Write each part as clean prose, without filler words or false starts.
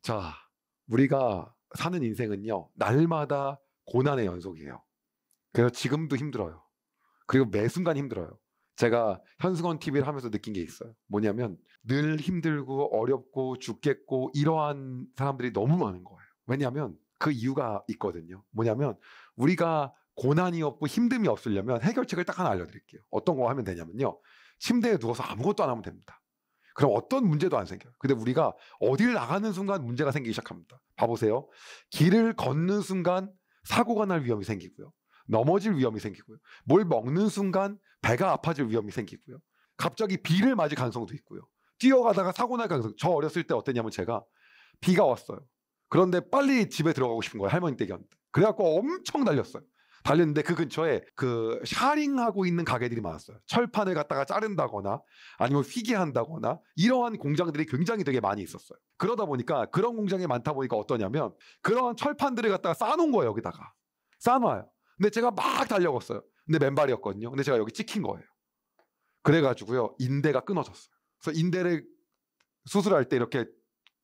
자, 우리가 사는 인생은요, 날마다 고난의 연속이에요. 그래서 지금도 힘들어요. 그리고 매 순간 힘들어요. 제가 현승원 TV를 하면서 느낀 게 있어요. 뭐냐면 늘 힘들고 어렵고 죽겠고 이러한 사람들이 너무 많은 거예요. 왜냐하면 그 이유가 있거든요. 뭐냐면 우리가 고난이 없고 힘듦이 없으려면 해결책을 딱 하나 알려드릴게요. 어떤 거 하면 되냐면요. 침대에 누워서 아무것도 안 하면 됩니다. 그럼 어떤 문제도 안 생겨요. 근데 우리가 어딜 나가는 순간 문제가 생기기 시작합니다. 봐보세요. 길을 걷는 순간 사고가 날 위험이 생기고요. 넘어질 위험이 생기고요. 뭘 먹는 순간 배가 아파질 위험이 생기고요. 갑자기 비를 맞을 가능성도 있고요. 뛰어가다가 사고 날 가능성. 저 어렸을 때 어땠냐면 제가 비가 왔어요. 그런데 빨리 집에 들어가고 싶은 거예요. 할머니 댁이었는데. 그래갖고 엄청 달렸어요. 달렸는데 그 근처에 그 샤링하고 있는 가게들이 많았어요. 철판을 갖다가 자른다거나 아니면 휘게 한다거나 이러한 공장들이 굉장히 되게 많이 있었어요. 그러다 보니까 그런 공장이 많다 보니까 어떠냐면 그런 철판들을 갖다가 쌓아놓은 거예요. 여기다가 쌓아놔요. 근데 제가 막 달려갔어요. 근데 맨발이었거든요. 근데 제가 여기 찍힌 거예요. 그래가지고요 인대가 끊어졌어요. 그래서 인대를 수술할 때 이렇게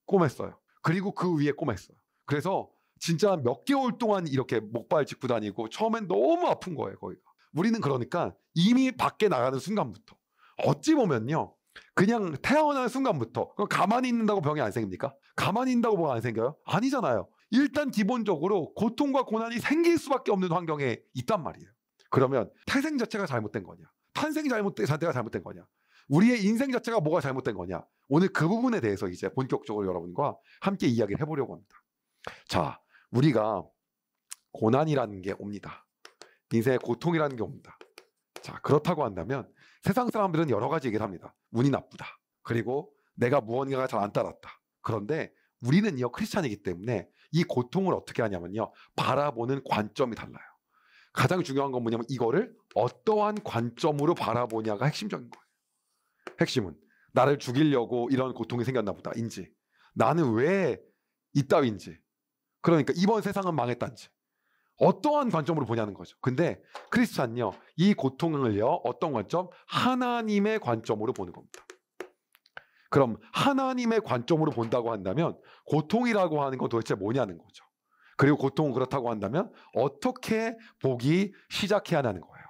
꼬맸어요. 그리고 그 위에 꼬맸어요. 그래서 진짜 몇 개월 동안 이렇게 목발 짚고 다니고 처음엔 너무 아픈 거예요. 거기가. 우리는 그러니까 이미 밖에 나가는 순간부터 어찌 보면요 그냥 태어난 순간부터 가만히 있는다고 병이 안 생깁니까? 가만히 있는다고 뭐가 안 생겨요? 아니잖아요. 일단 기본적으로 고통과 고난이 생길 수밖에 없는 환경에 있단 말이에요. 그러면 태생 자체가 잘못된 거냐? 탄생 자체가 잘못된 거냐? 우리의 인생 자체가 뭐가 잘못된 거냐? 오늘 그 부분에 대해서 이제 본격적으로 여러분과 함께 이야기를 해보려고 합니다. 자, 우리가 고난이라는 게 옵니다. 인생의 고통이라는 게 옵니다. 자, 그렇다고 한다면 세상 사람들은 여러 가지 얘기를 합니다. 운이 나쁘다. 그리고 내가 무언가가 잘 안 따랐다. 그런데 우리는요 크리스찬이기 때문에 이 고통을 어떻게 하냐면요 바라보는 관점이 달라요. 가장 중요한 건 뭐냐면 이거를 어떠한 관점으로 바라보냐가 핵심적인 거예요. 핵심은 나를 죽이려고 이런 고통이 생겼나 보다 인지, 나는 왜 이따위인지, 그러니까 이번 세상은 망했단지 어떠한 관점으로 보냐는 거죠. 근데 크리스찬은요 이 고통을요 어떤 관점? 하나님의 관점으로 보는 겁니다. 그럼 하나님의 관점으로 본다고 한다면 고통이라고 하는 건 도대체 뭐냐는 거죠. 그리고 고통은 그렇다고 한다면 어떻게 보기 시작해야 하는 거예요.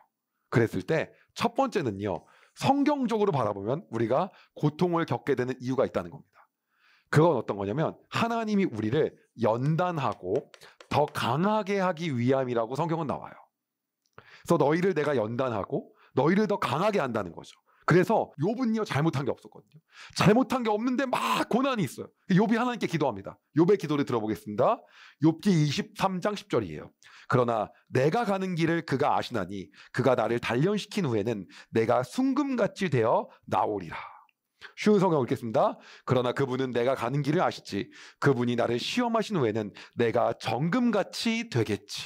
그랬을 때 첫 번째는요 성경적으로 바라보면 우리가 고통을 겪게 되는 이유가 있다는 겁니다. 그건 어떤 거냐면 하나님이 우리를 연단하고 더 강하게 하기 위함이라고 성경은 나와요. 그래서 너희를 내가 연단하고 너희를 더 강하게 한다는 거죠. 그래서 욥은요 잘못한 게 없었거든요. 잘못한 게 없는데 막 고난이 있어요. 욥이 하나님께 기도합니다. 욥의 기도를 들어보겠습니다. 욥기 23장 10절이에요. 그러나 내가 가는 길을 그가 아시나니 그가 나를 단련시킨 후에는 내가 순금같이 되어 나오리라. 쉬운 성경 읽겠습니다. 그러나 그분은 내가 가는 길을 아시지. 그분이 나를 시험하신 후에는 내가 정금같이 되겠지.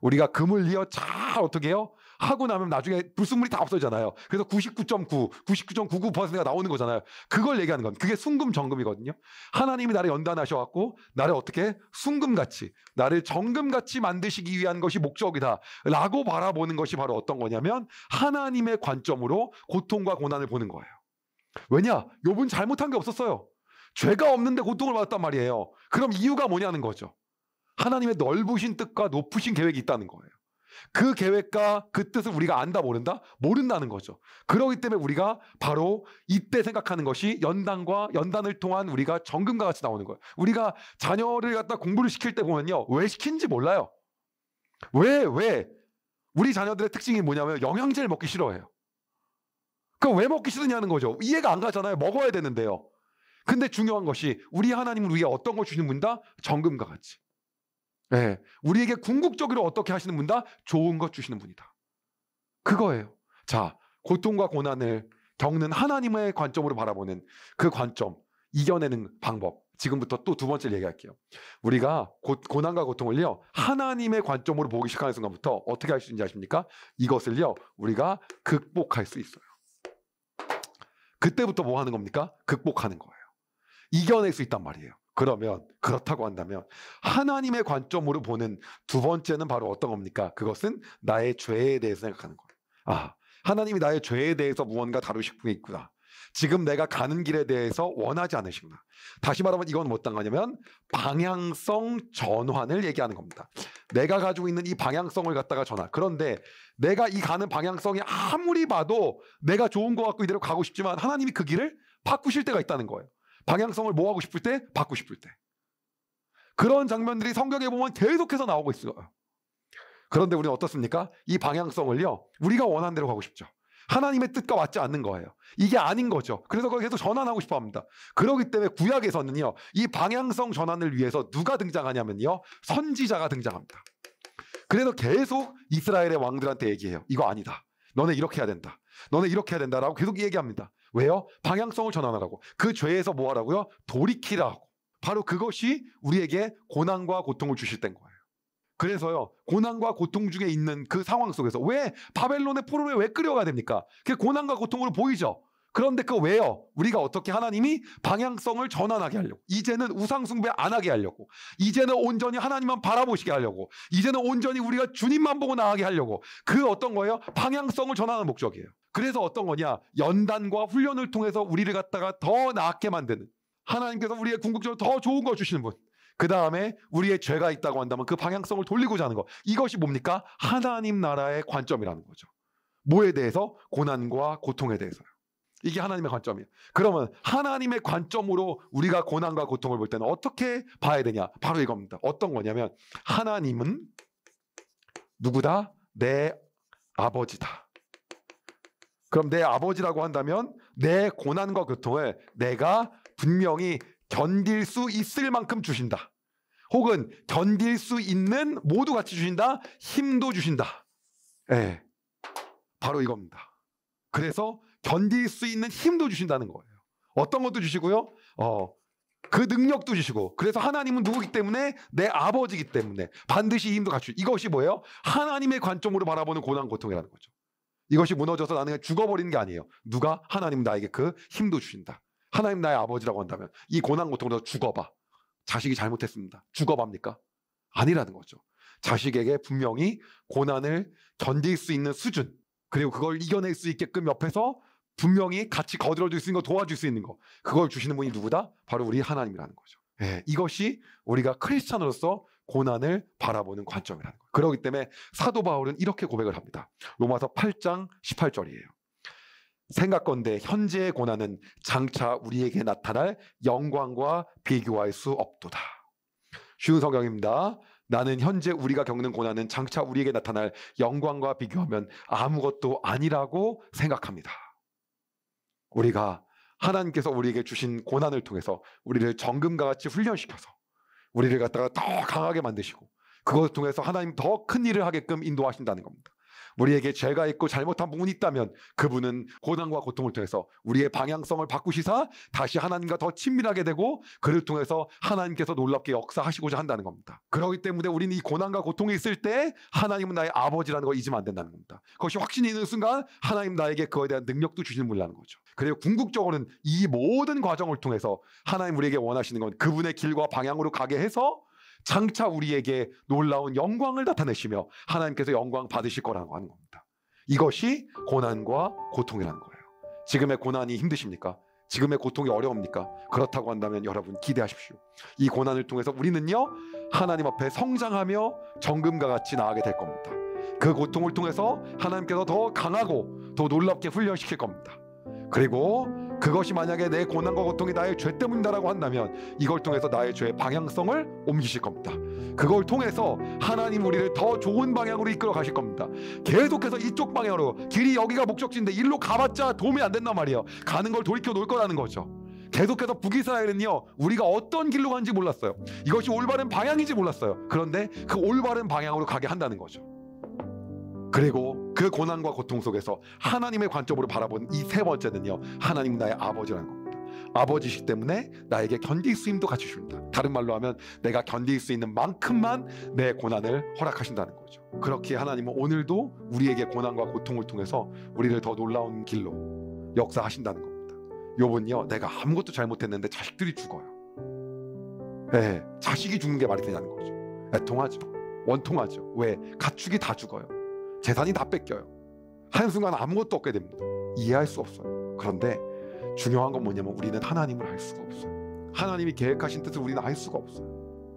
우리가 금을요 잘 어떻게 해요? 하고 나면 나중에 불순물이 다 없어지잖아요. 그래서 99.9, 99.99%가 나오는 거잖아요. 그걸 얘기하는 건 그게 순금 정금이거든요. 하나님이 나를 연단하셔갖고 나를 어떻게 순금같이, 나를 정금같이 만드시기 위한 것이 목적이다 라고 바라보는 것이 바로 어떤 거냐면 하나님의 관점으로 고통과 고난을 보는 거예요. 왜냐? 욥은 잘못한 게 없었어요. 죄가 없는데 고통을 받았단 말이에요. 그럼 이유가 뭐냐는 거죠. 하나님의 넓으신 뜻과 높으신 계획이 있다는 거예요. 그 계획과 그 뜻을 우리가 안다 모른다? 모른다는 거죠. 그렇기 때문에 우리가 바로 이때 생각하는 것이 연단을 통한 우리가 정금과 같이 나오는 거예요. 우리가 자녀를 갖다 공부를 시킬 때 보면요. 왜 시킨지 몰라요. 왜? 우리 자녀들의 특징이 뭐냐면 영양제를 먹기 싫어해요. 그럼 왜 먹기 싫으냐는 거죠. 이해가 안 가잖아요. 먹어야 되는데요. 근데 중요한 것이 우리 하나님은 우리에게 어떤 걸 주시는 분이다? 정금과 같이. 네, 우리에게 궁극적으로 어떻게 하시는 분이다? 좋은 것 주시는 분이다. 그거예요. 자, 고통과 고난을 겪는 하나님의 관점으로 바라보는 그 관점, 이겨내는 방법. 지금부터 또 두 번째를 얘기할게요. 우리가 고난과 고통을요 하나님의 관점으로 보기 시작하는 순간부터 어떻게 할 수 있는지 아십니까? 이것을요 우리가 극복할 수 있어요. 그때부터 뭐 하는 겁니까? 극복하는 거예요. 이겨낼 수 있단 말이에요. 그러면 그렇다고 한다면 하나님의 관점으로 보는 두 번째는 바로 어떤 겁니까? 그것은 나의 죄에 대해서 생각하는 거예요. 아, 하나님이 나의 죄에 대해서 무언가 다루실 분이 있구나. 지금 내가 가는 길에 대해서 원하지 않으시구나. 다시 말하면 이건 뭐 어떤 거냐면 방향성 전환을 얘기하는 겁니다. 내가 가지고 있는 이 방향성을 갖다가 전환. 그런데 내가 이 가는 방향성이 아무리 봐도 내가 좋은 것 같고 이대로 가고 싶지만 하나님이 그 길을 바꾸실 때가 있다는 거예요. 방향성을 뭐 하고 싶을 때? 바꾸고 싶을 때. 그런 장면들이 성경에 보면 계속해서 나오고 있어요. 그런데 우리는 어떻습니까? 이 방향성을요, 우리가 원하는 대로 가고 싶죠. 하나님의 뜻과 맞지 않는 거예요. 이게 아닌 거죠. 그래서 그걸 계속 전환하고 싶어 합니다. 그렇기 때문에 구약에서는요, 이 방향성 전환을 위해서 누가 등장하냐면요, 선지자가 등장합니다. 그래서 계속 이스라엘의 왕들한테 얘기해요. 이거 아니다. 너네 이렇게 해야 된다. 너네 이렇게 해야 된다라고 계속 얘기합니다. 왜요? 방향성을 전환하라고. 그 죄에서 뭐 하라고요? 돌이키라고. 바로 그것이 우리에게 고난과 고통을 주실 때인 거예요. 그래서요, 고난과 고통 중에 있는 그 상황 속에서 왜 바벨론의 포로에 왜 끌려가야 됩니까? 그게 고난과 고통으로 보이죠. 그런데 그 왜요? 우리가 어떻게 하나님이 방향성을 전환하게 하려고, 이제는 우상 숭배 안 하게 하려고, 이제는 온전히 하나님만 바라보시게 하려고, 이제는 온전히 우리가 주님만 보고 나가게 하려고, 그 어떤 거예요? 방향성을 전환하는 목적이에요. 그래서 어떤 거냐? 연단과 훈련을 통해서 우리를 갖다가 더 나았게 만드는, 하나님께서 우리의 궁극적으로 더 좋은 거 주시는 분, 그 다음에 우리의 죄가 있다고 한다면 그 방향성을 돌리고자 하는 것, 이것이 뭡니까? 하나님 나라의 관점이라는 거죠. 뭐에 대해서? 고난과 고통에 대해서요. 이게 하나님의 관점이에요. 그러면 하나님의 관점으로 우리가 고난과 고통을 볼 때는 어떻게 봐야 되냐? 바로 이겁니다. 어떤 거냐면 하나님은 누구다? 내 아버지다. 그럼 내 아버지라고 한다면 내 고난과 고통을 내가 분명히 견딜 수 있을 만큼 주신다. 혹은 견딜 수 있는 모두 같이 주신다. 힘도 주신다. 예, 바로 이겁니다. 그래서 견딜 수 있는 힘도 주신다는 거예요. 어떤 것도 주시고요. 그 능력도 주시고. 그래서 하나님은 누구기 때문에? 내 아버지이기 때문에 반드시 힘도 갖추. 이것이 뭐예요? 하나님의 관점으로 바라보는 고난 고통이라는 거죠. 이것이 무너져서 나는 죽어버리는 게 아니에요. 누가? 하나님은 나에게 그 힘도 주신다. 하나님 나의 아버지라고 한다면 이 고난 고통으로 죽어봐. 자식이 잘못했습니다. 죽어갑니까? 아니라는 거죠. 자식에게 분명히 고난을 견딜 수 있는 수준, 그리고 그걸 이겨낼 수 있게끔 옆에서 분명히 같이 거들어줄 수 있는 거, 도와줄 수 있는 거, 그걸 주시는 분이 누구다? 바로 우리 하나님이라는 거죠. 예, 이것이 우리가 크리스찬으로서 고난을 바라보는 관점이라는 거예요. 그렇기 때문에 사도 바울은 이렇게 고백을 합니다. 로마서 8장 18절이에요. 생각건대 현재의 고난은 장차 우리에게 나타날 영광과 비교할 수 없도다. 쉬운 성경입니다. 나는 현재 우리가 겪는 고난은 장차 우리에게 나타날 영광과 비교하면 아무것도 아니라고 생각합니다. 우리가 하나님께서 우리에게 주신 고난을 통해서 우리를 정금과 같이 훈련시켜서 우리를 갖다가 더 강하게 만드시고, 그것을 통해서 하나님 더 큰 일을 하게끔 인도하신다는 겁니다. 우리에게 죄가 있고 잘못한 부분이 있다면 그분은 고난과 고통을 통해서 우리의 방향성을 바꾸시사 다시 하나님과 더 친밀하게 되고, 그를 통해서 하나님께서 놀랍게 역사하시고자 한다는 겁니다. 그렇기 때문에 우리는 이 고난과 고통이 있을 때 하나님은 나의 아버지라는 걸 잊으면 안 된다는 겁니다. 그것이 확신이 있는 순간 하나님 나에게 그거에 대한 능력도 주시는 분이라는 거죠. 그리고 궁극적으로는 이 모든 과정을 통해서 하나님 우리에게 원하시는 건 그분의 길과 방향으로 가게 해서 장차 우리에게 놀라운 영광을 나타내시며 하나님께서 영광 받으실 거라고 하는 겁니다. 이것이 고난과 고통이라는 거예요. 지금의 고난이 힘드십니까? 지금의 고통이 어려웁니까? 그렇다고 한다면 여러분 기대하십시오. 이 고난을 통해서 우리는요, 하나님 앞에 성장하며 정금과 같이 나아가게 될 겁니다. 그 고통을 통해서 하나님께서 더 강하고 더 놀랍게 훈련시킬 겁니다. 그리고 그것이 만약에 내 고난과 고통이 나의 죄 때문이다라고 한다면 이걸 통해서 나의 죄의 방향성을 옮기실 겁니다. 그걸 통해서 하나님 우리를 더 좋은 방향으로 이끌어 가실 겁니다. 계속해서 이쪽 방향으로, 길이 여기가 목적지인데 일로 가봤자 도움이 안 된단 말이에요. 가는 걸 돌이켜 놓을 거라는 거죠. 계속해서 북이스라엘은요, 우리가 어떤 길로 가는지 몰랐어요. 이것이 올바른 방향인지 몰랐어요. 그런데 그 올바른 방향으로 가게 한다는 거죠. 그리고 그 고난과 고통 속에서 하나님의 관점으로 바라본 이 세 번째는요, 하나님 나의 아버지라는 겁니다. 아버지시기 때문에 나에게 견딜 수 힘도 같이 주십니다. 다른 말로 하면 내가 견딜 수 있는 만큼만 내 고난을 허락하신다는 거죠. 그렇게 하나님은 오늘도 우리에게 고난과 고통을 통해서 우리를 더 놀라운 길로 역사하신다는 겁니다. 욥은요, 내가 아무것도 잘못했는데 자식들이 죽어요. 네, 자식이 죽는 게 말이 되냐는 거죠. 애통하죠. 원통하죠. 왜? 가축이 다 죽어요. 재산이 다 뺏겨요. 한순간 아무것도 없게 됩니다. 이해할 수 없어요. 그런데 중요한 건 뭐냐면 우리는 하나님을 알 수가 없어요. 하나님이 계획하신 뜻을 우리는 알 수가 없어요.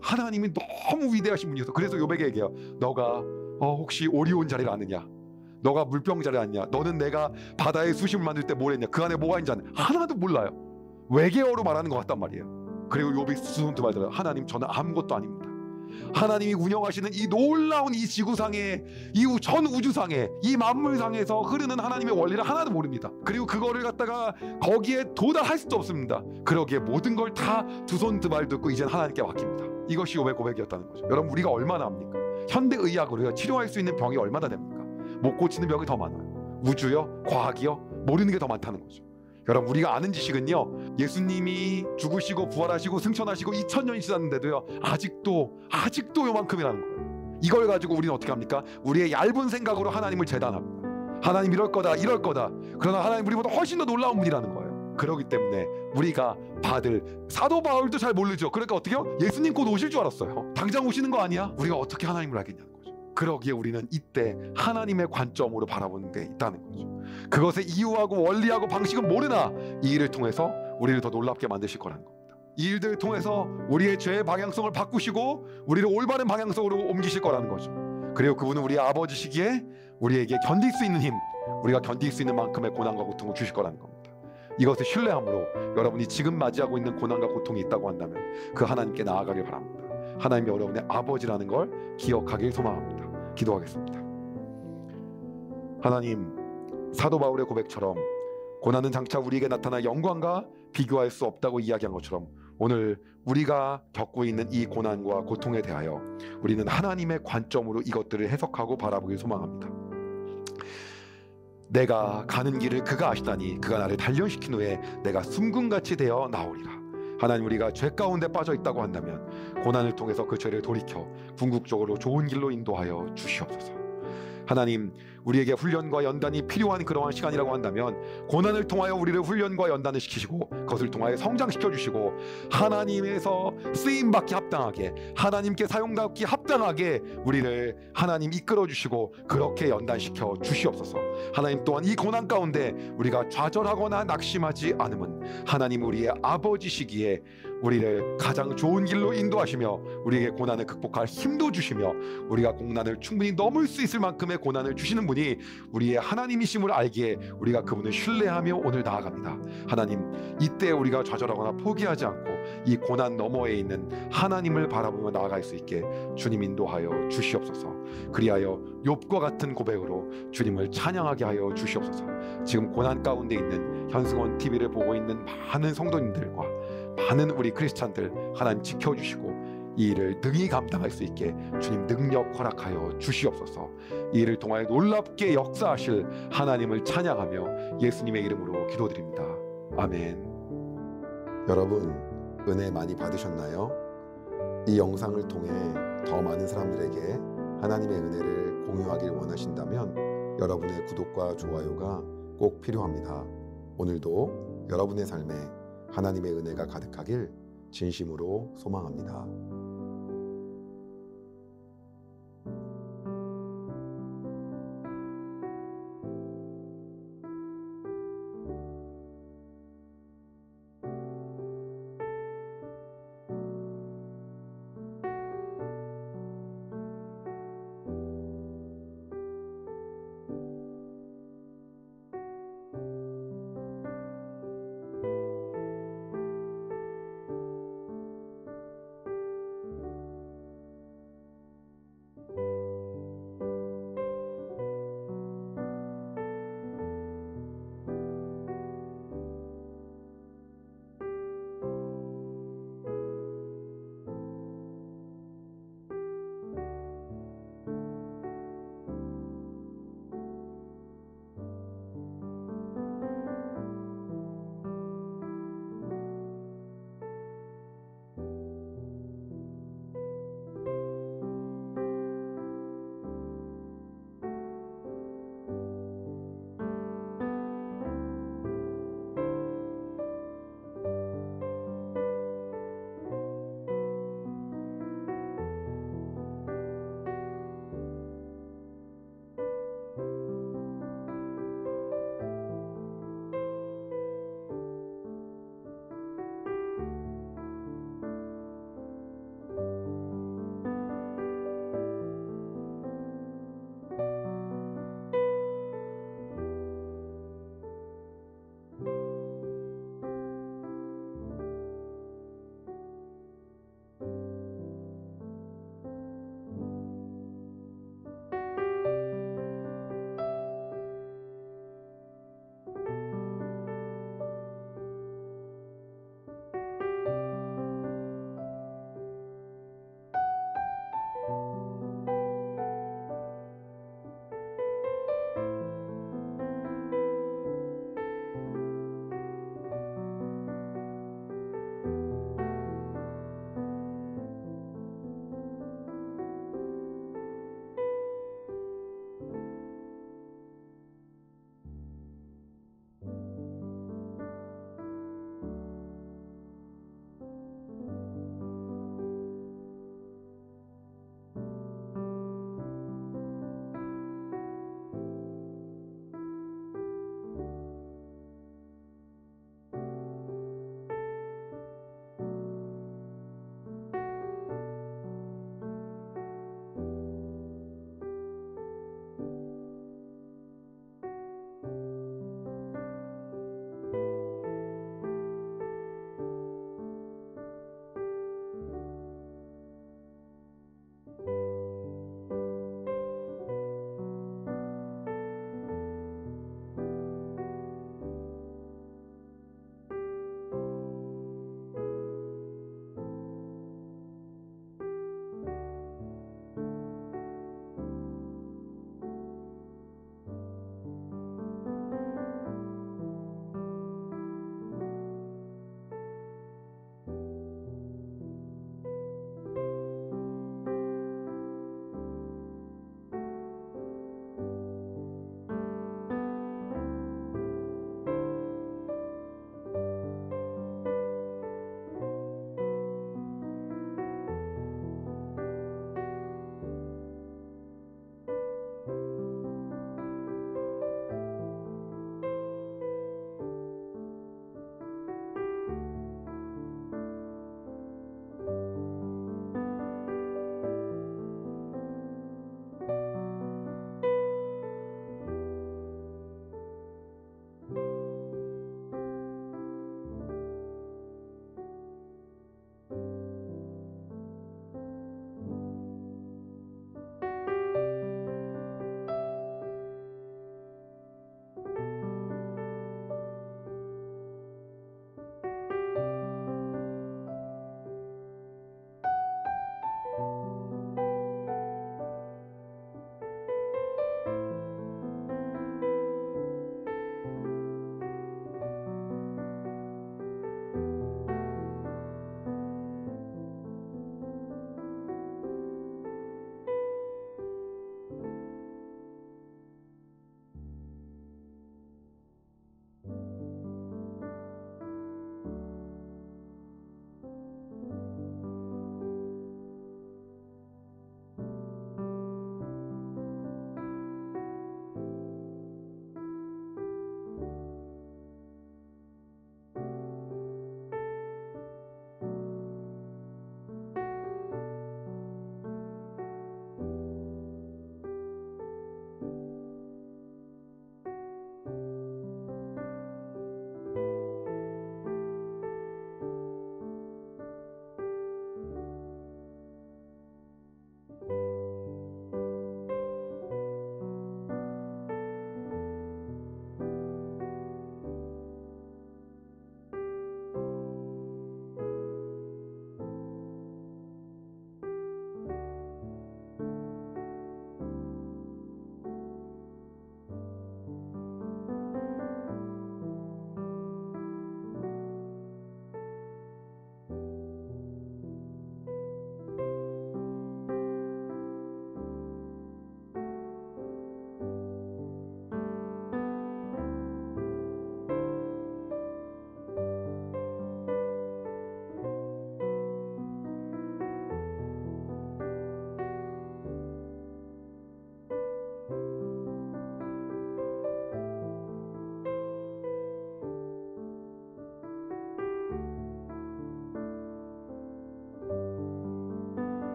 하나님이 너무 위대하신 분이어서. 그래서 욥에게 얘기해요. 너가 혹시 오리온 자리를 아느냐? 너가 물병 자리를 아느냐? 너는 내가 바다의 수심을 만들 때 뭘 했냐? 그 안에 뭐가 있는지 아느냐? 하나도 몰라요. 외계어로 말하는 것 같단 말이에요. 그리고 욥이 수순투 말더라고요. 하나님, 저는 아무것도 아닙니다. 하나님이 운영하시는 이 놀라운 이 지구상에, 이 전 우주상에, 이 만물상에서 흐르는 하나님의 원리를 하나도 모릅니다. 그리고 그거를 갖다가 거기에 도달할 수도 없습니다. 그러기에 모든 걸 다 두 손 두 발 듣고 이제는 하나님께 맡깁니다. 이것이 욥의 고백이었다는 거죠. 여러분, 우리가 얼마나 합니까? 현대의학으로 치료할 수 있는 병이 얼마나 됩니까? 못 고치는 병이 더 많아요. 우주요? 과학이요? 모르는 게 더 많다는 거죠. 여러분, 우리가 아는 지식은요, 예수님이 죽으시고 부활하시고 승천하시고 2000년이 지났는데도요, 아직도 요만큼이라는 거예요. 이걸 가지고 우리는 어떻게 합니까? 우리의 얇은 생각으로 하나님을 재단합니다. 하나님 이럴 거다. 그러나 하나님 우리보다 훨씬 더 놀라운 분이라는 거예요. 그렇기 때문에 우리가 받을, 사도 바울도 잘 모르죠. 그러니까 어떻게 해요? 예수님 곧 오실 줄 알았어요. 당장 오시는 거 아니야? 우리가 어떻게 하나님을 알겠냐는 거죠. 그러기에 우리는 이때 하나님의 관점으로 바라보는 게 있다는 거죠. 그것의 이유하고 원리하고 방식은 모르나 이 일을 통해서 우리를 더 놀랍게 만드실 거라는 겁니다. 이 일들을 통해서 우리의 죄의 방향성을 바꾸시고 우리를 올바른 방향성으로 옮기실 거라는 거죠. 그리고 그분은 우리의 아버지시기에 우리에게 견딜 수 있는 힘, 우리가 견딜 수 있는 만큼의 고난과 고통을 주실 거라는 겁니다. 이것을 신뢰함으로 여러분이 지금 맞이하고 있는 고난과 고통이 있다고 한다면 그 하나님께 나아가길 바랍니다. 하나님이 여러분의 아버지라는 걸 기억하길 소망합니다. 기도하겠습니다. 하나님, 사도 바울의 고백처럼 고난은 장차 우리에게 나타나 영광과 비교할 수 없다고 이야기한 것처럼 오늘 우리가 겪고 있는 이 고난과 고통에 대하여 우리는 하나님의 관점으로 이것들을 해석하고 바라보길 소망합니다. 내가 가는 길을 그가 아시다니 그가 나를 단련시킨 후에 내가 숨금같이 되어 나오리라. 하나님, 우리가 죄 가운데 빠져 있다고 한다면 고난을 통해서 그 죄를 돌이켜 궁극적으로 좋은 길로 인도하여 주시옵소서. 하나님, 우리에게 훈련과 연단이 필요한 그러한 시간이라고 한다면 고난을 통하여 우리를 훈련과 연단을 시키시고 그것을 통하여 성장시켜 주시고 하나님에서 쓰임받기 합당하게, 하나님께 사용받기 합당하게 우리를 하나님 이끌어 주시고 그렇게 연단시켜 주시옵소서. 하나님, 또한 이 고난 가운데 우리가 좌절하거나 낙심하지 않음은 하나님 우리의 아버지시기에 우리를 가장 좋은 길로 인도하시며 우리에게 고난을 극복할 힘도 주시며 우리가 고난을 충분히 넘을 수 있을 만큼의 고난을 주시는 분이 우리의 하나님이심을 알기에 우리가 그분을 신뢰하며 오늘 나아갑니다. 하나님, 이때 우리가 좌절하거나 포기하지 않고 이 고난 너머에 있는 하나님을 바라보며 나아갈 수 있게 주님 인도하여 주시옵소서. 그리하여 욥과 같은 고백으로 주님을 찬양하게 하여 주시옵소서. 지금 고난 가운데 있는 현승원 TV를 보고 있는 많은 성도님들과 많은 우리 크리스찬들 하나님 지켜주시고 이 일을 능히 감당할 수 있게 주님 능력 허락하여 주시옵소서. 이 일을 통하여 놀랍게 역사하실 하나님을 찬양하며 예수님의 이름으로 기도드립니다. 아멘. 여러분, 은혜 많이 받으셨나요? 이 영상을 통해 더 많은 사람들에게 하나님의 은혜를 공유하길 원하신다면 여러분의 구독과 좋아요가 꼭 필요합니다. 오늘도 여러분의 삶에 하나님의 은혜가 가득하길 진심으로 소망합니다.